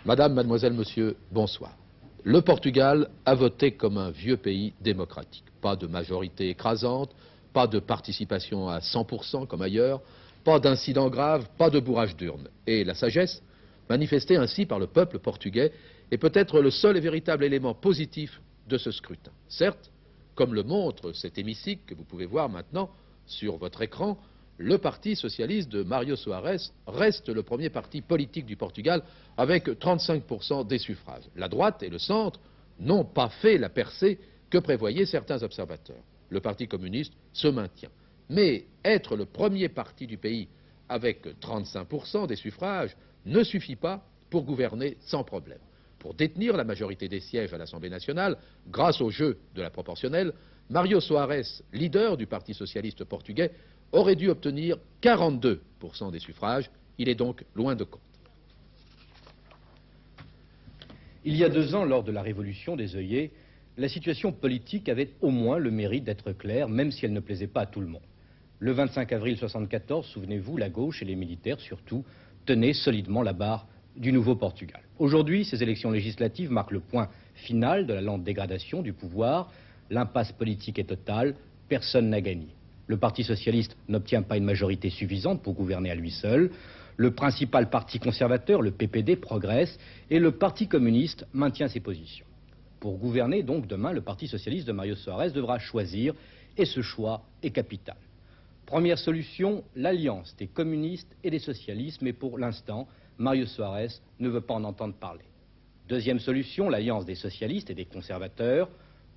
Madame, mademoiselle, monsieur, bonsoir. Le Portugal a voté comme un vieux pays démocratique. Pas de majorité écrasante, pas de participation à 100% comme ailleurs, pas d'incidents graves, pas de bourrage d'urnes. Et la sagesse, manifestée ainsi par le peuple portugais, est peut-être le seul et véritable élément positif de ce scrutin. Certes, comme le montre cet hémicycle que vous pouvez voir maintenant sur votre écran, le Parti socialiste de Mário Soares reste le premier parti politique du Portugal avec 35% des suffrages. La droite et le centre n'ont pas fait la percée que prévoyaient certains observateurs. Le Parti communiste se maintient. Mais être le premier parti du pays avec 35% des suffrages ne suffit pas pour gouverner sans problème. Pour détenir la majorité des sièges à l'Assemblée nationale, grâce au jeu de la proportionnelle, Mário Soares, leader du Parti socialiste portugais, aurait dû obtenir 42% des suffrages. Il est donc loin de compte. Il y a 2 ans, lors de la révolution des œillets, la situation politique avait au moins le mérite d'être claire, même si elle ne plaisait pas à tout le monde. Le 25 avril 1974, souvenez-vous, la gauche et les militaires surtout tenaient solidement la barre du nouveau Portugal. Aujourd'hui, ces élections législatives marquent le point final de la lente dégradation du pouvoir. L'impasse politique est totale, personne n'a gagné. Le Parti socialiste n'obtient pas une majorité suffisante pour gouverner à lui seul. Le principal parti conservateur, le PPD, progresse et le Parti communiste maintient ses positions. Pour gouverner donc demain, le Parti socialiste de Mário Soares devra choisir et ce choix est capital. Première solution, l'alliance des communistes et des socialistes, mais pour l'instant, Mário Soares ne veut pas en entendre parler. Deuxième solution, l'alliance des socialistes et des conservateurs.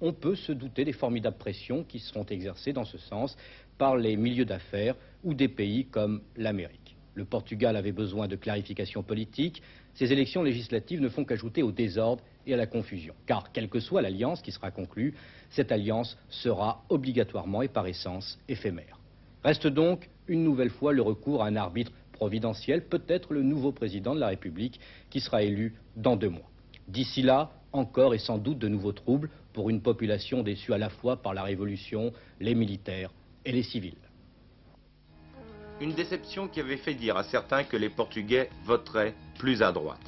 On peut se douter des formidables pressions qui seront exercées dans ce sens par les milieux d'affaires ou des pays comme l'Amérique. Le Portugal avait besoin de clarification politique. Ces élections législatives ne font qu'ajouter au désordre et à la confusion. Car, quelle que soit l'alliance qui sera conclue, cette alliance sera obligatoirement et par essence éphémère. Reste donc une nouvelle fois le recours à un arbitre providentiel, peut-être le nouveau président de la République qui sera élu dans 2 mois. D'ici là, encore et sans doute de nouveaux troubles pour une population déçue à la fois par la révolution, les militaires et les civils. Une déception qui avait fait dire à certains que les Portugais voteraient plus à droite.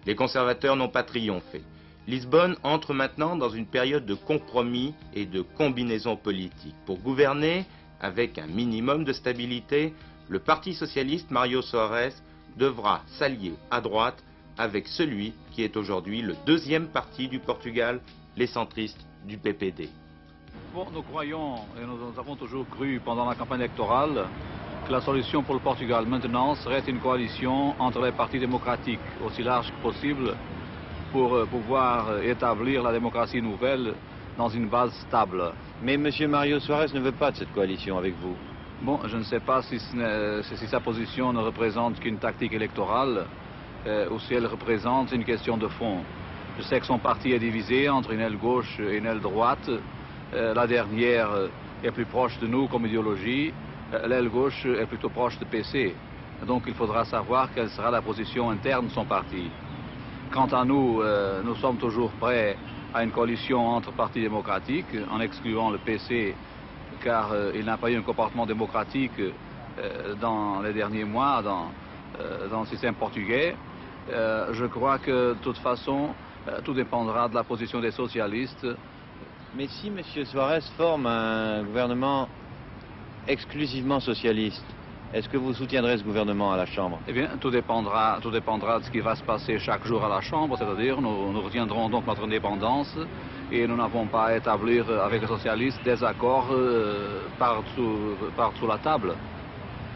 Les conservateurs n'ont pas triomphé. Lisbonne entre maintenant dans une période de compromis et de combinaison politique. Pour gouverner, avec un minimum de stabilité, le Parti socialiste Mário Soares devra s'allier à droite avec celui qui est aujourd'hui le 2e parti du Portugal, les centristes du PPD. Bon, nous croyons et nous avons toujours cru pendant la campagne électorale que la solution pour le Portugal maintenant serait une coalition entre les partis démocratiques aussi large que possible pour pouvoir établir la démocratie nouvelle dans une base stable. Mais M. Mário Soares ne veut pas de cette coalition avec vous. Bon, je ne sais pas si sa position ne représente qu'une tactique électorale ou si elle représente une question de fond. Je sais que son parti est divisé entre une aile gauche et une aile droite. La dernière est plus proche de nous comme idéologie. L'aile gauche est plutôt proche de PC. Donc il faudra savoir quelle sera la position interne de son parti. Quant à nous, nous sommes toujours prêts à une coalition entre partis démocratiques, en excluant le PC, car il n'a pas eu un comportement démocratique dans les derniers mois dans le système portugais. Je crois que, de toute façon, tout dépendra de la position des socialistes. Mais si M. Soares forme un gouvernement exclusivement socialiste, est-ce que vous soutiendrez ce gouvernement à la Chambre? Eh bien, tout dépendra de ce qui va se passer chaque jour à la Chambre, c'est-à-dire nous retiendrons donc notre indépendance et nous n'avons pas à établir avec les socialistes des accords partout la table.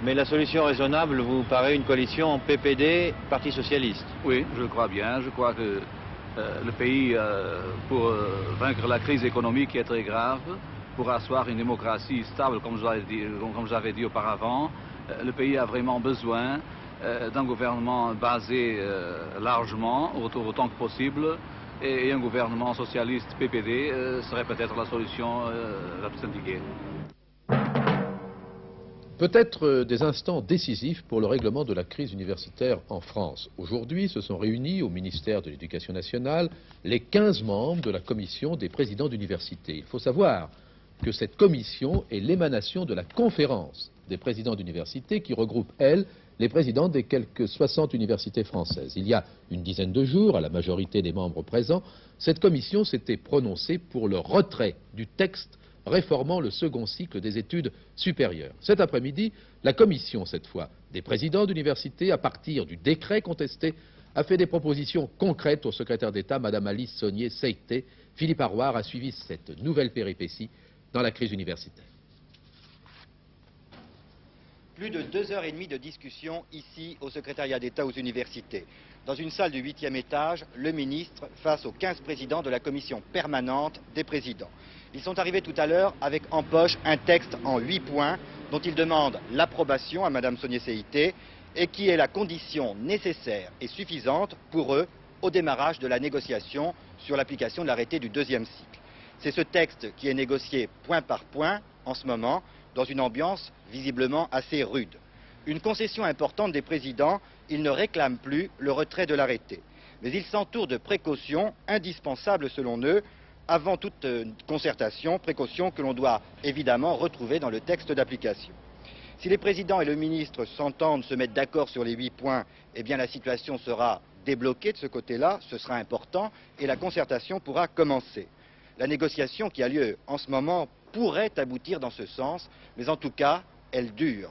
Mais la solution raisonnable vous paraît une coalition PPD, Parti socialiste? Oui, je le crois bien. Je crois que le pays, pour vaincre la crise économique qui est très grave, pour asseoir une démocratie stable, comme j'avais dit auparavant, le pays a vraiment besoin d'un gouvernement basé largement, autant que possible, et un gouvernement socialiste PPD serait peut-être la solution la plus indiquée. Peut-être des instants décisifs pour le règlement de la crise universitaire en France. Aujourd'hui, se sont réunis au ministère de l'Éducation nationale les 15 membres de la commission des présidents d'université. Il faut savoir que cette commission est l'émanation de la conférence des présidents d'université qui regroupe, elle, les présidents des quelques 60 universités françaises. Il y a une dizaine de jours, à la majorité des membres présents, cette commission s'était prononcée pour le retrait du texte réformant le second cycle des études supérieures. Cet après-midi, la commission, cette fois, des présidents d'université, à partir du décret contesté, a fait des propositions concrètes au secrétaire d'État, Mme Alice Saunier-Seyté. Philippe Arroir a suivi cette nouvelle péripétie dans la crise universitaire. Plus de 2h30 de discussion ici au secrétariat d'État aux universités. Dans une salle du 8e étage, le ministre face aux 15 présidents de la commission permanente des présidents. Ils sont arrivés tout à l'heure avec en poche un texte en 8 points dont ils demandent l'approbation à Mme Saunier-Seyté et qui est la condition nécessaire et suffisante pour eux au démarrage de la négociation sur l'application de l'arrêté du deuxième cycle. C'est ce texte qui est négocié point par point en ce moment dans une ambiance visiblement assez rude. Une concession importante des présidents, ils ne réclament plus le retrait de l'arrêté. Mais ils s'entourent de précautions indispensables selon eux avant toute concertation, précautions que l'on doit évidemment retrouver dans le texte d'application. Si les présidents et le ministre s'entendent, se mettent d'accord sur les 8 points, eh bien la situation sera débloquée de ce côté-là, ce sera important, et la concertation pourra commencer. La négociation qui a lieu en ce moment pourrait aboutir dans ce sens, mais en tout cas, elle dure.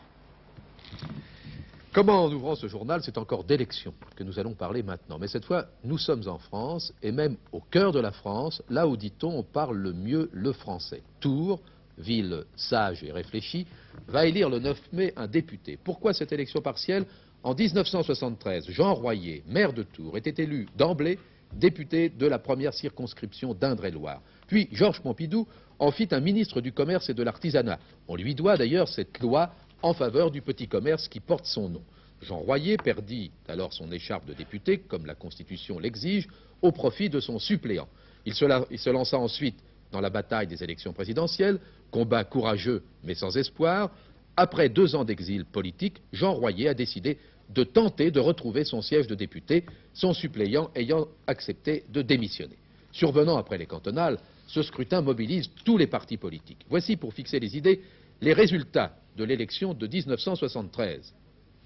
Comment en ouvrant ce journal, c'est encore d'élections que nous allons parler maintenant. Mais cette fois, nous sommes en France, et même au cœur de la France, là où, dit-on, on parle le mieux le français. Tours, ville sage et réfléchie, va élire le 9 mai un député. Pourquoi cette élection partielle? En 1973, Jean Royer, maire de Tours, était élu d'emblée député de la première circonscription d'Indre-et-Loire. Puis Georges Pompidou en fit un ministre du commerce et de l'artisanat. On lui doit d'ailleurs cette loi en faveur du petit commerce qui porte son nom. Jean Royer perdit alors son écharpe de député, comme la Constitution l'exige, au profit de son suppléant. Il se lança ensuite dans la bataille des élections présidentielles, combat courageux mais sans espoir. Après 2 ans d'exil politique, Jean Royer a décidé de tenter de retrouver son siège de député, son suppléant ayant accepté de démissionner. Survenant après les cantonales, ce scrutin mobilise tous les partis politiques. Voici, pour fixer les idées, les résultats de l'élection de 1973.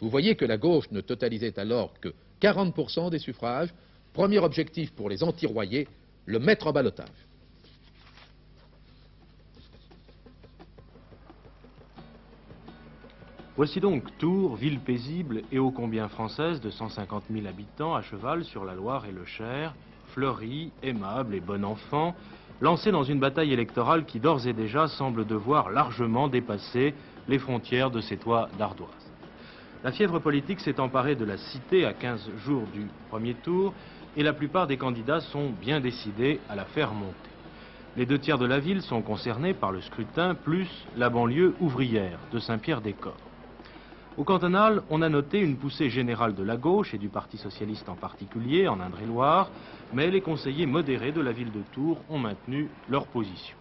Vous voyez que la gauche ne totalisait alors que 40% des suffrages. Premier objectif pour les anti-Royer, le mettre en ballottage. Voici donc Tours, ville paisible et ô combien française de 150 000 habitants à cheval sur la Loire et le Cher, fleurie, aimable et bon enfant, lancée dans une bataille électorale qui d'ores et déjà semble devoir largement dépasser les frontières de ses toits d'ardoise. La fièvre politique s'est emparée de la cité à 15 jours du premier tour et la plupart des candidats sont bien décidés à la faire monter. Les 2 tiers de la ville sont concernés par le scrutin, plus la banlieue ouvrière de Saint-Pierre-des-Corps. Au cantonal, on a noté une poussée générale de la gauche et du Parti socialiste en particulier, en Indre-et-Loire, mais les conseillers modérés de la ville de Tours ont maintenu leur position.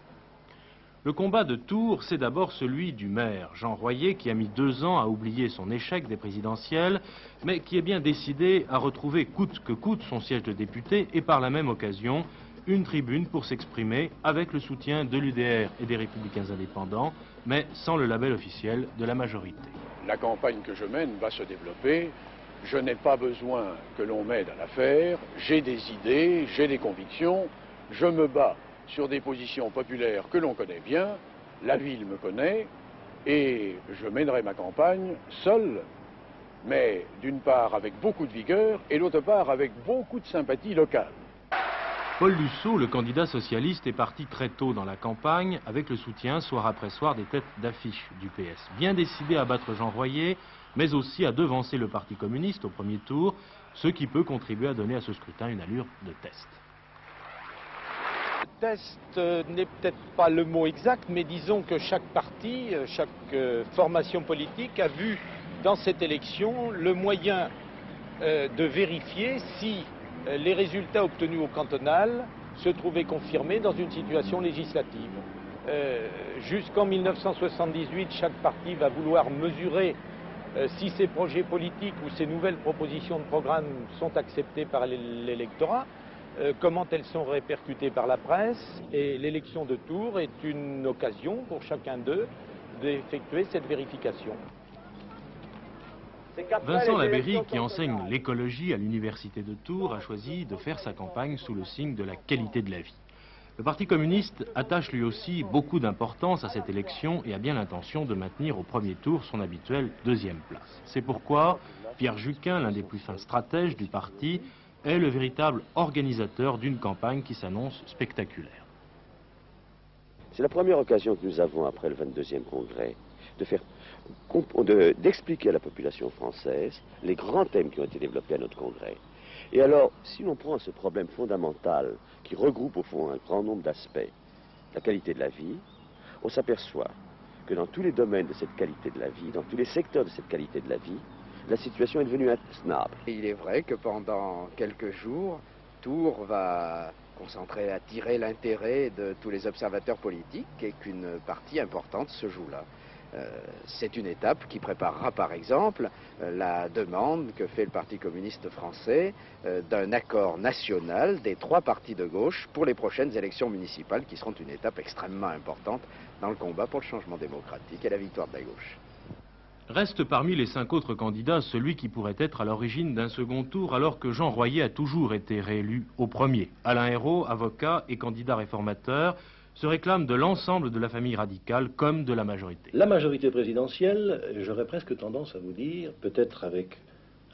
Le combat de Tours, c'est d'abord celui du maire, Jean Royer, qui a mis 2 ans à oublier son échec des présidentielles, mais qui est bien décidé à retrouver coûte que coûte son siège de député et par la même occasion une tribune pour s'exprimer avec le soutien de l'UDR et des Républicains indépendants, mais sans le label officiel de la majorité. La campagne que je mène va se développer. Je n'ai pas besoin que l'on m'aide à la faire. J'ai des idées, j'ai des convictions. Je me bats sur des positions populaires que l'on connaît bien. La ville me connaît et je mènerai ma campagne seul, mais d'une part avec beaucoup de vigueur et d'autre part avec beaucoup de sympathie locale. Paul Lusseau, le candidat socialiste, est parti très tôt dans la campagne avec le soutien soir après soir des têtes d'affiche du PS. Bien décidé à battre Jean Royer, mais aussi à devancer le Parti communiste au premier tour, ce qui peut contribuer à donner à ce scrutin une allure de test. Test n'est peut-être pas le mot exact, mais disons que chaque parti, chaque formation politique a vu dans cette élection le moyen de vérifier si les résultats obtenus au cantonal se trouvaient confirmés dans une situation législative. Jusqu'en 1978, chaque parti va vouloir mesurer si ses projets politiques ou ses nouvelles propositions de programme sont acceptées par l'électorat, comment elles sont répercutées par la presse. Et l'élection de Tours est une occasion pour chacun d'eux d'effectuer cette vérification. Vincent Labeyrie, qui enseigne l'écologie à l'université de Tours, a choisi de faire sa campagne sous le signe de la qualité de la vie. Le Parti communiste attache lui aussi beaucoup d'importance à cette élection et a bien l'intention de maintenir au premier tour son habituelle deuxième place. C'est pourquoi Pierre Juquin, l'un des plus fins stratèges du parti, est le véritable organisateur d'une campagne qui s'annonce spectaculaire. C'est la première occasion que nous avons après le 22e congrès d'expliquer à la population française les grands thèmes qui ont été développés à notre congrès. Et alors, si l'on prend ce problème fondamental qui regroupe au fond un grand nombre d'aspects, la qualité de la vie, on s'aperçoit que dans tous les domaines de cette qualité de la vie, dans tous les secteurs de cette qualité de la vie, la situation est devenue intenable. Il est vrai que pendant quelques jours, Tours va attirer l'intérêt de tous les observateurs politiques et qu'une partie importante se joue là. C'est une étape qui préparera par exemple la demande que fait le Parti communiste français d'un accord national des 3 partis de gauche pour les prochaines élections municipales qui seront une étape extrêmement importante dans le combat pour le changement démocratique et la victoire de la gauche. Reste parmi les 5 autres candidats celui qui pourrait être à l'origine d'un second tour alors que Jean Royer a toujours été réélu au premier. Alain Hérot, avocat et candidat réformateur, se réclame de l'ensemble de la famille radicale comme de la majorité. La majorité présidentielle, j'aurais presque tendance à vous dire, peut-être avec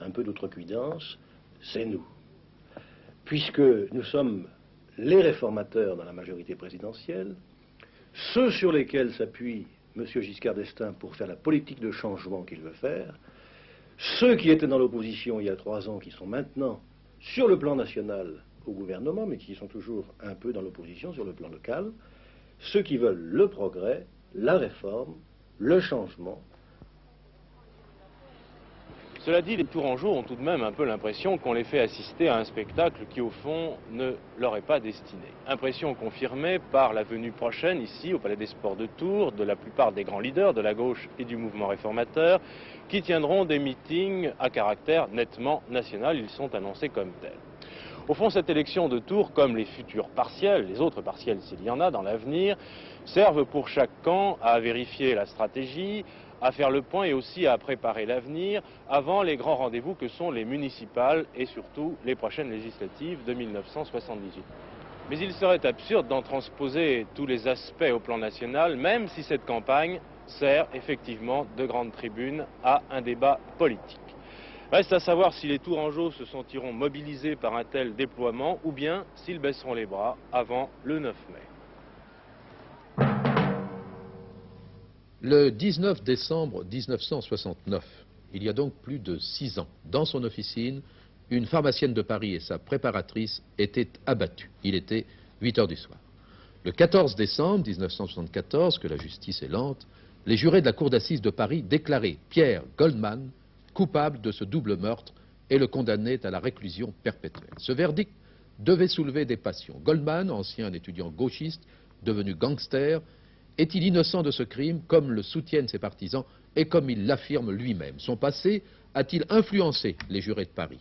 un peu d'outrecuidance, c'est nous. Puisque nous sommes les réformateurs dans la majorité présidentielle, ceux sur lesquels s'appuie M. Giscard d'Estaing pour faire la politique de changement qu'il veut faire, ceux qui étaient dans l'opposition il y a 3 ans, qui sont maintenant sur le plan national au gouvernement, mais qui sont toujours un peu dans l'opposition sur le plan local, ceux qui veulent le progrès, la réforme, le changement. Cela dit, les Tourangeaux ont tout de même un peu l'impression qu'on les fait assister à un spectacle qui, au fond, ne leur est pas destiné. Impression confirmée par la venue prochaine, ici, au Palais des Sports de Tours, de la plupart des grands leaders de la gauche et du mouvement réformateur, qui tiendront des meetings à caractère nettement national. Ils sont annoncés comme tels. Au fond, cette élection de Tours, comme les futurs partiels, les autres partiels s'il y en a dans l'avenir, servent pour chaque camp à vérifier la stratégie, à faire le point et aussi à préparer l'avenir avant les grands rendez-vous que sont les municipales et surtout les prochaines législatives de 1978. Mais il serait absurde d'en transposer tous les aspects au plan national, même si cette campagne sert effectivement de grande tribune à un débat politique. Reste à savoir si les Tourangeaux se sentiront mobilisés par un tel déploiement ou bien s'ils baisseront les bras avant le 9 mai. Le 19 décembre 1969, il y a donc plus de 6 ans, dans son officine, une pharmacienne de Paris et sa préparatrice étaient abattues. Il était 8 heures du soir. Le 14 décembre 1974, que la justice est lente, les jurés de la cour d'assises de Paris déclaraient Pierre Goldman coupable de ce double meurtre et le condamnaient à la réclusion perpétuelle. Ce verdict devait soulever des passions. Goldman, ancien étudiant gauchiste, devenu gangster, est-il innocent de ce crime, comme le soutiennent ses partisans et comme il l'affirme lui-même? Son passé a-t-il influencé les jurés de Paris?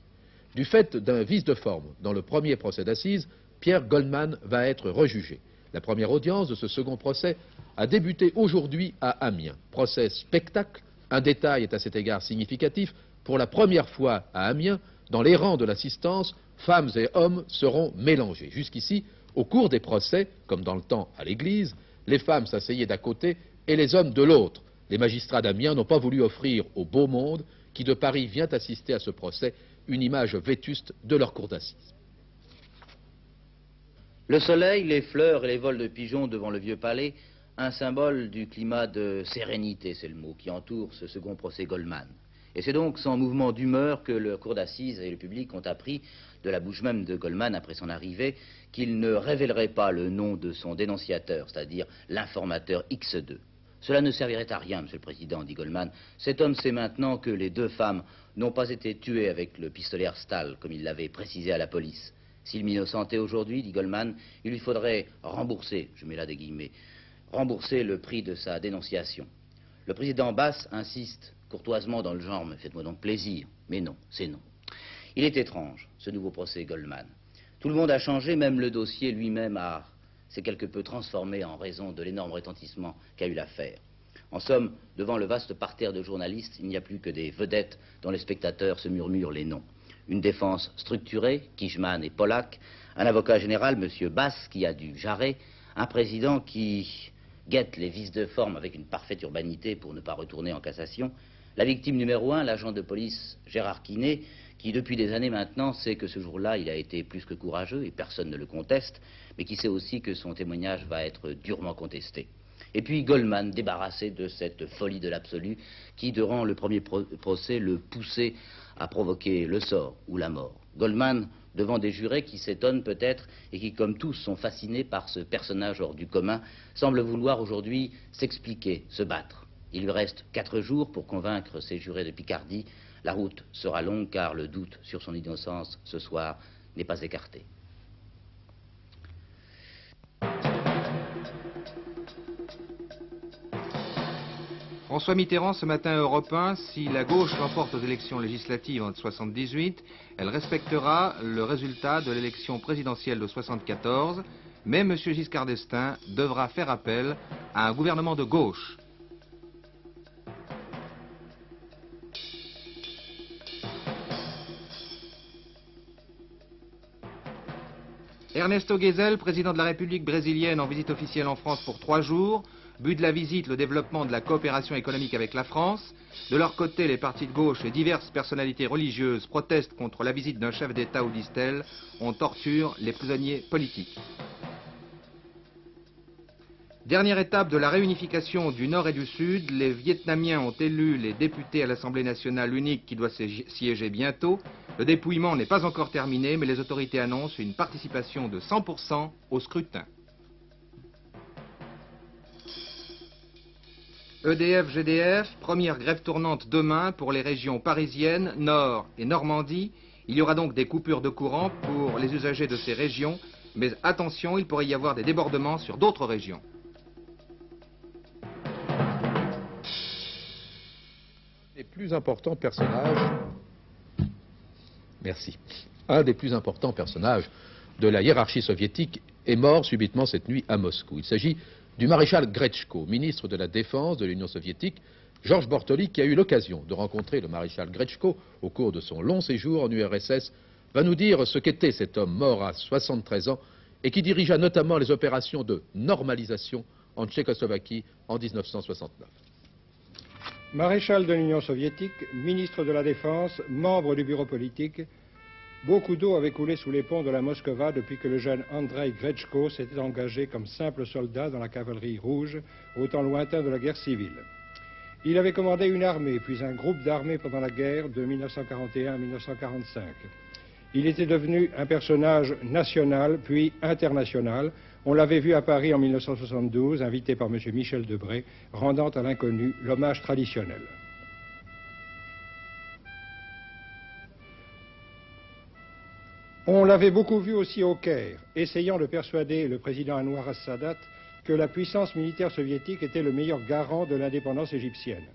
Du fait d'un vice de forme, dans le premier procès d'assises, Pierre Goldman va être rejugé. La première audience de ce second procès a débuté aujourd'hui à Amiens. Procès spectacle. Un détail est à cet égard significatif. Pour la première fois à Amiens, dans les rangs de l'assistance, femmes et hommes seront mélangés. Jusqu'ici, au cours des procès, comme dans le temps à l'église, les femmes s'asseyaient d'un côté et les hommes de l'autre. Les magistrats d'Amiens n'ont pas voulu offrir au beau monde qui de Paris vient assister à ce procès une image vétuste de leur cour d'assises. Le soleil, les fleurs et les vols de pigeons devant le vieux palais, un symbole du climat de sérénité, c'est le mot, qui entoure ce second procès Goldman. Et c'est donc sans mouvement d'humeur que le cour d'assises et le public ont appris, de la bouche même de Goldman après son arrivée, qu'il ne révélerait pas le nom de son dénonciateur, c'est-à-dire l'informateur X2. Cela ne servirait à rien, Monsieur le Président, dit Goldman. Cet homme sait maintenant que les 2 femmes n'ont pas été tuées avec le pistolet Stahl, comme il l'avait précisé à la police. S'il m'innocentait aujourd'hui, dit Goldman, il lui faudrait rembourser, je mets là des guillemets, rembourser le prix de sa dénonciation. Le président Basse insiste courtoisement dans le genre, mais faites-moi donc plaisir. Mais non, c'est non. Il est étrange, ce nouveau procès Goldman. Tout le monde a changé, même le dossier lui-même s'est quelque peu transformé en raison de l'énorme retentissement qu'a eu l'affaire. En somme, devant le vaste parterre de journalistes, il n'y a plus que des vedettes dont les spectateurs se murmurent les noms. Une défense structurée, Kijman et Pollack, un avocat général, M. Bass, qui a du jarret, un président qui guette les vices de forme avec une parfaite urbanité pour ne pas retourner en cassation, la victime numéro 1, l'agent de police Gérard Quinet, qui depuis des années maintenant sait que ce jour-là, il a été plus que courageux et personne ne le conteste, mais qui sait aussi que son témoignage va être durement contesté. Et puis Goldman, débarrassé de cette folie de l'absolu qui, durant le premier procès, le poussait à provoquer le sort ou la mort. Goldman, devant des jurés qui s'étonnent peut-être et qui, comme tous, sont fascinés par ce personnage hors du commun, semble vouloir aujourd'hui s'expliquer, se battre. Il lui reste 4 jours pour convaincre ses jurés de Picardie. La route sera longue car le doute sur son innocence ce soir n'est pas écarté. François Mitterrand, ce matin Europe 1, si la gauche remporte aux élections législatives en 1978, elle respectera le résultat de l'élection présidentielle de 1974, mais M. Giscard d'Estaing devra faire appel à un gouvernement de gauche. Ernesto Geisel, président de la République brésilienne en visite officielle en France pour 3 jours. But de la visite, le développement de la coopération économique avec la France. De leur côté, les partis de gauche et diverses personnalités religieuses protestent contre la visite d'un chef d'État ou disent-elles, on torture les prisonniers politiques. Dernière étape de la réunification du Nord et du Sud, les Vietnamiens ont élu les députés à l'Assemblée nationale unique qui doit siéger bientôt. Le dépouillement n'est pas encore terminé, mais les autorités annoncent une participation de 100% au scrutin. EDF-GDF, première grève tournante demain pour les régions parisiennes, Nord et Normandie. Il y aura donc des coupures de courant pour les usagers de ces régions, mais attention, il pourrait y avoir des débordements sur d'autres régions. Les plus importants personnages... Merci. Un des plus importants personnages de la hiérarchie soviétique est mort subitement cette nuit à Moscou. Il s'agit du maréchal Gretchko, ministre de la Défense de l'Union soviétique. Georges Bortoli, qui a eu l'occasion de rencontrer le maréchal Gretchko au cours de son long séjour en URSS, va nous dire ce qu'était cet homme mort à 73 ans et qui dirigea notamment les opérations de normalisation en Tchécoslovaquie en 1969. Maréchal de l'Union soviétique, ministre de la Défense, membre du bureau politique, beaucoup d'eau avait coulé sous les ponts de la Moskva depuis que le jeune Andreï Gretchko s'était engagé comme simple soldat dans la cavalerie rouge au temps lointain de la guerre civile. Il avait commandé une armée, puis un groupe d'armées pendant la guerre de 1941 à 1945. Il était devenu un personnage national, puis international. On l'avait vu à Paris en 1972, invité par M. Michel Debré, rendant à l'inconnu l'hommage traditionnel. On l'avait beaucoup vu aussi au Caire, essayant de persuader le président Anwar al-Sadat que la puissance militaire soviétique était le meilleur garant de l'indépendance égyptienne.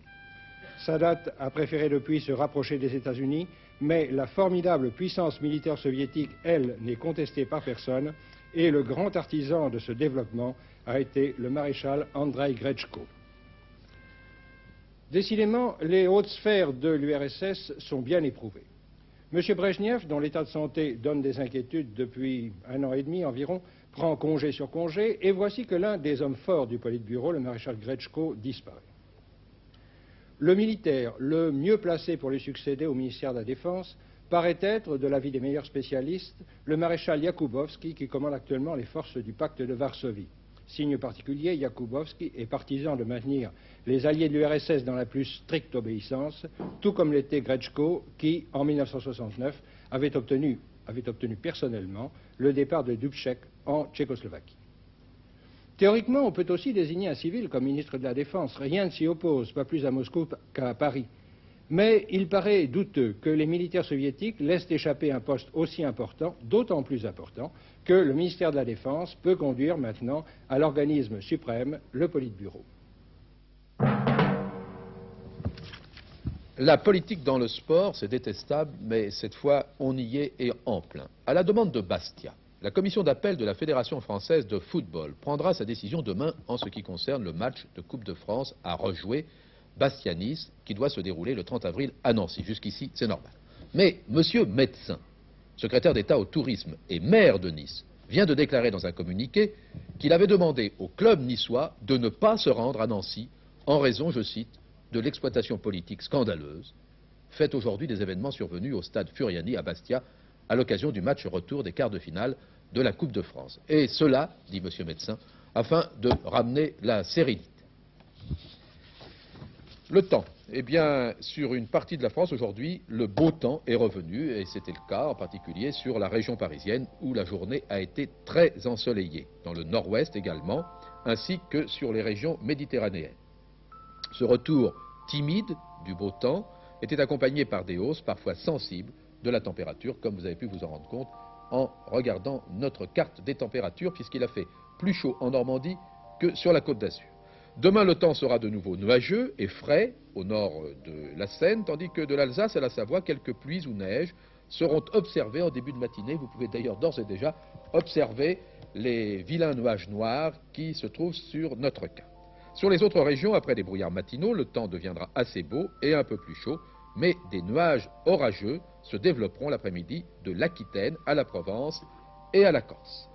Sadat a préféré depuis se rapprocher des États-Unis, mais la formidable puissance militaire soviétique, elle, n'est contestée par personne, et le grand artisan de ce développement a été le maréchal Andreï Gretchko. Décidément, les hautes sphères de l'URSS sont bien éprouvées. M. Brejnev, dont l'état de santé donne des inquiétudes depuis 1 an et demi environ, prend congé sur congé, et voici que l'un des hommes forts du Politburo, le maréchal Gretchko, disparaît. Le militaire le mieux placé pour lui succéder au ministère de la Défense paraît être, de l'avis des meilleurs spécialistes, le maréchal Yakubovski qui commande actuellement les forces du pacte de Varsovie. Signe particulier, Yakubovski est partisan de maintenir les alliés de l'URSS dans la plus stricte obéissance, tout comme l'était Gretchko qui, en 1969, avait obtenu personnellement le départ de Dubček en Tchécoslovaquie. Théoriquement, on peut aussi désigner un civil comme ministre de la Défense. Rien ne s'y oppose, pas plus à Moscou qu'à Paris. Mais il paraît douteux que les militaires soviétiques laissent échapper un poste aussi important, d'autant plus important, que le ministère de la Défense peut conduire maintenant à l'organisme suprême, le Politburo. La politique dans le sport, c'est détestable, mais cette fois, on y est et en plein. À la demande de Bastia, La commission d'appel de la Fédération française de football prendra sa décision demain en ce qui concerne le match de Coupe de France à rejouer Bastia-Nice qui doit se dérouler le 30 avril à Nancy. Jusqu'ici, c'est normal. Mais monsieur Médecin, secrétaire d'État au tourisme et maire de Nice, vient de déclarer dans un communiqué qu'il avait demandé au club niçois de ne pas se rendre à Nancy en raison, je cite, de l'exploitation politique scandaleuse faite aujourd'hui des événements survenus au stade Furiani à Bastia à l'occasion du match retour des quarts de finale de la Coupe de France. Et cela, dit monsieur Médecin, afin de ramener la sérénité. Le temps. Eh bien, sur une partie de la France aujourd'hui, le beau temps est revenu, et c'était le cas en particulier sur la région parisienne où la journée a été très ensoleillée, dans le nord-ouest également, ainsi que sur les régions méditerranéennes. Ce retour timide du beau temps était accompagné par des hausses parfois sensibles de la température, comme vous avez pu vous en rendre compte en regardant notre carte des températures, puisqu'il a fait plus chaud en Normandie que sur la Côte d'Azur. Demain, le temps sera de nouveau nuageux et frais au nord de la Seine, tandis que de l'Alsace à la Savoie, quelques pluies ou neiges seront observées en début de matinée. Vous pouvez d'ailleurs d'ores et déjà observer les vilains nuages noirs qui se trouvent sur notre carte. Sur les autres régions, après des brouillards matinaux, le temps deviendra assez beau et un peu plus chaud, mais des nuages orageux se développeront l'après-midi de l'Aquitaine à la Provence et à la Corse.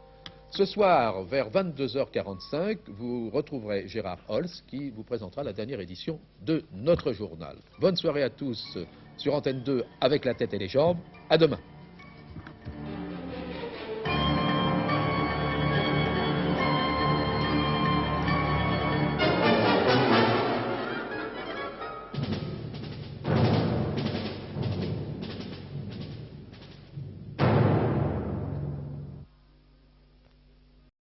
Ce soir, vers 22h45, vous retrouverez Gérard Holz qui vous présentera la dernière édition de notre journal. Bonne soirée à tous sur Antenne 2 avec la tête et les jambes. À demain.